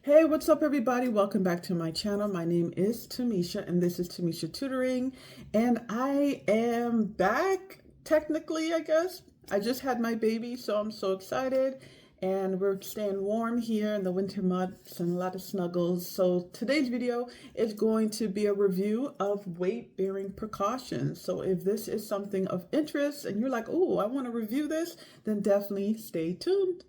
Hey, what's up everybody? Welcome back to my channel. My name is Tamisha and this is Tamisha Tutoring, and I am back technically, I guess. I just had my baby, so I'm so excited, and we're staying warm here in the winter months and a lot of snuggles. So today's video is going to be a review of weight-bearing precautions. So if this is something of interest and you're like, oh, I want to review this, then definitely stay tuned.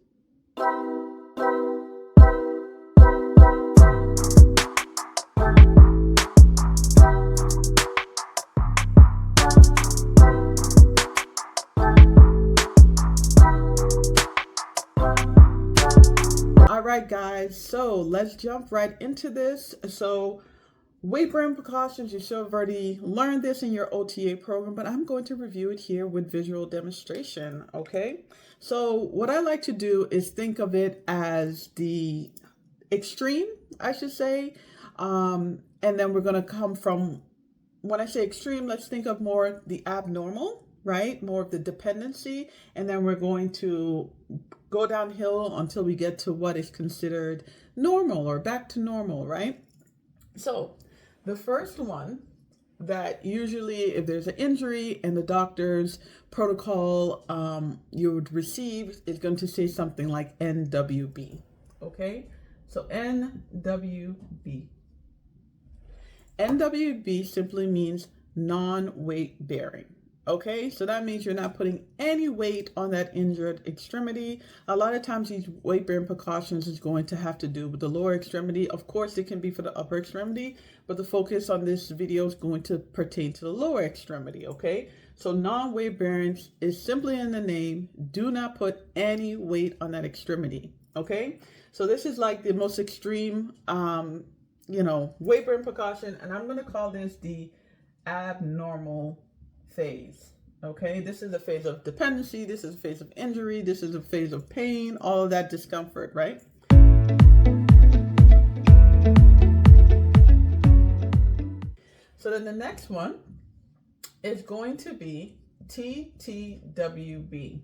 All right, guys, so let's jump right into this. So weight-bearing precautions, you should have already learned this in your OTA program, but I'm going to review it here with visual demonstration, okay? So what I like to do is think of it as the extreme, I should say, and then we're going to come from, when I say extreme, let's think of more the abnormal, right? More of the dependency, and then we're going to go downhill until we get to what is considered normal or back to normal, right? So the first one that usually if there's an injury and the doctor's protocol you would receive is going to say something like NWB, okay? So NWB. NWB simply means non-weight bearing. Okay, so that means you're not putting any weight on that injured extremity. A lot of times these weight-bearing precautions is going to have to do with the lower extremity. Of course, it can be for the upper extremity, but the focus on this video is going to pertain to the lower extremity, okay? So non-weight bearing is simply in the name. Do not put any weight on that extremity, okay? So this is like the most extreme, weight-bearing precaution, and I'm going to call this the abnormal phase. Okay, this is a phase of dependency, this is a phase of injury, this is a phase of pain, all of that discomfort, right? So then the next one is going to be TTWB.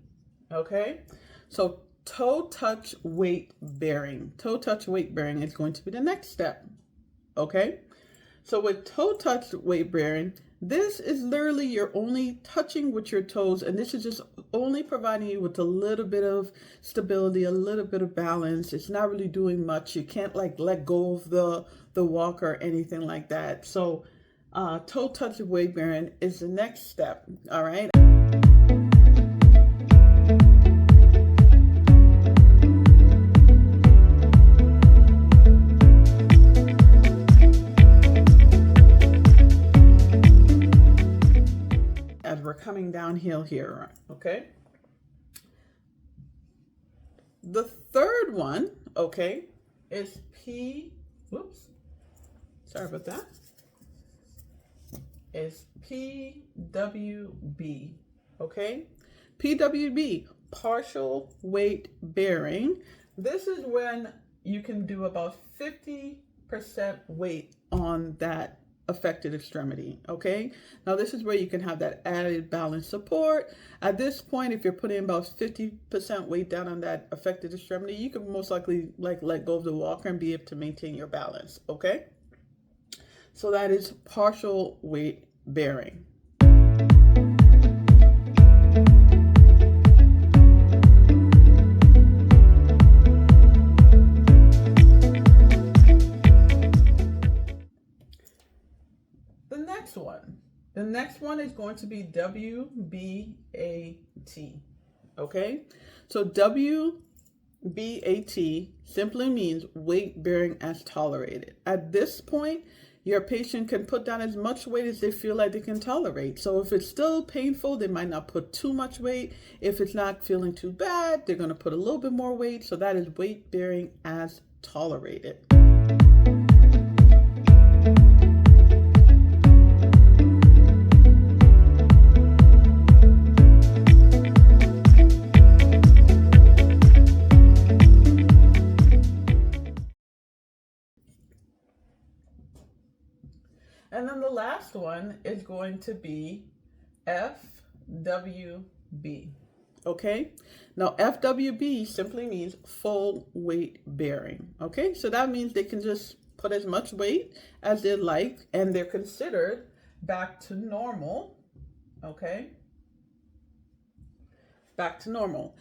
Okay, so toe touch weight bearing. Toe touch weight bearing is going to be the next step. Okay, so with toe touch weight bearing, this is literally you're only touching with your toes, and this is just only providing you with a little bit of stability, a little bit of balance. It's not really doing much. You can't like let go of the walk or anything like that. So toe touch weight bearing is the next step. All right. As we're coming downhill here, okay? The third one, okay, is sorry about that, is PWB, okay? PWB, partial weight bearing. This is when you can do about 50% weight on that affected extremity, okay? Now this is where you can have that added balance support. At this point, if you're putting about 50% weight down on that affected extremity, you can most likely like let go of the walker and be able to maintain your balance, okay? So that is partial weight bearing. The next one is going to be WBAT, okay? So WBAT simply means weight bearing as tolerated. At this point, your patient can put down as much weight as they feel like they can tolerate. So if it's still painful, they might not put too much weight. If it's not feeling too bad, they're going to put a little bit more weight. So that is weight bearing as tolerated. And then the last one is going to be FWB. Okay, now FWB simply means full weight bearing. Okay, so that means they can just put as much weight as they like and they're considered back to normal. Okay, back to normal.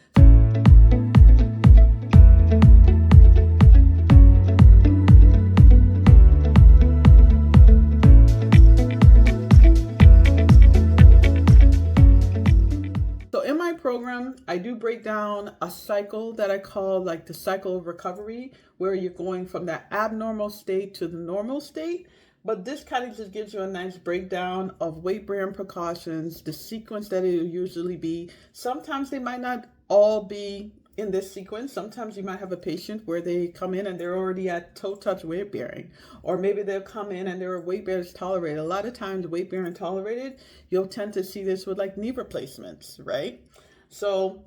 Program, I do break down a cycle that I call like the cycle of recovery, where you're going from that abnormal state to the normal state. But this kind of just gives you a nice breakdown of weight bearing precautions, the sequence that it will usually be. Sometimes they might not all be in this sequence. Sometimes you might have a patient where they come in and they're already at toe touch weight bearing, or maybe they'll come in and their weight bearing is tolerated. A lot of times weight bearing tolerated, you'll tend to see this with like knee replacements, right? So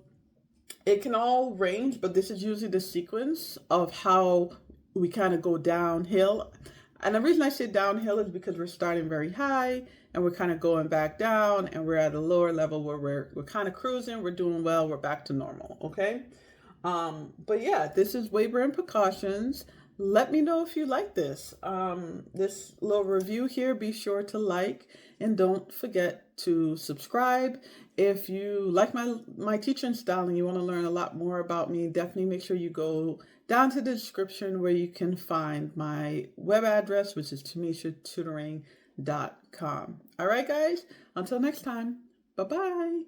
it can all range, but this is usually the sequence of how we kind of go downhill. And the reason I say downhill is because we're starting very high and we're kind of going back down, and we're at a lower level where we're kind of cruising, we're doing well, we're back to normal, okay? But yeah, this is weight bearing precautions. Let me know if you like this. This little review here, be sure to like and don't forget to subscribe. If you like my teaching style and you want to learn a lot more about me, definitely make sure you go down to the description where you can find my web address, which is TamishaTutoring.com. All right, guys, until next time, bye-bye.